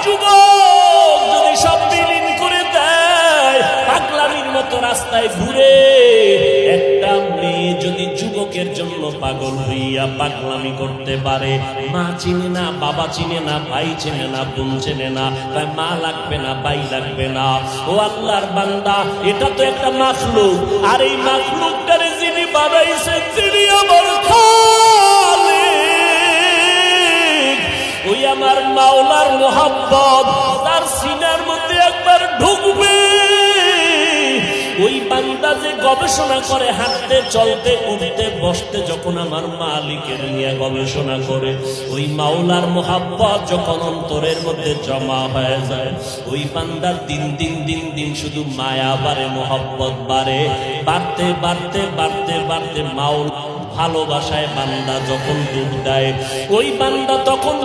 যুবক যদি সব বিলীন করে দেয়, পাগলামির মতো রাস্তায় ঘুরে, একটা মেয়ে যদি যুবকের জন্য পাগল হইয়া পাগলামি করতে পারে, মা চিনে না, বাবা চিনে না, ভাই চিনে না, বোন চিনে না, তাই মা লাগবে না, ভাই লাগবে না। ও আল্লাহর বান্দা, এটা তো একটা মাখলুক, আর এই মাখলুকটারে যিনি বানাইছেন তিনি আমার খালিক। ওই আমার মাওলার মোহাব্বত তার সিনার মধ্যে একবার ঢুকবে। ওই বান্দা যে গবেষণা করে হাঁটতে চলতে উঠতে বসতে, যখন আমার মালিকের নিয়ে গবেষণা করে, ওই মাওলার মোহাব্বত যখন অন্তরের মধ্যে জমা হয়ে যায়, ওই বান্দার দিন দিন দিন দিন শুধু মায়া বাড়ে, মোহাব্বত বাড়ে, বাড়তে বাড়তে বাড়তে বাড়তে মাওলা ভালোবাসায় বান্দা যখন ডুব দেয়, ওই বান্দা তখন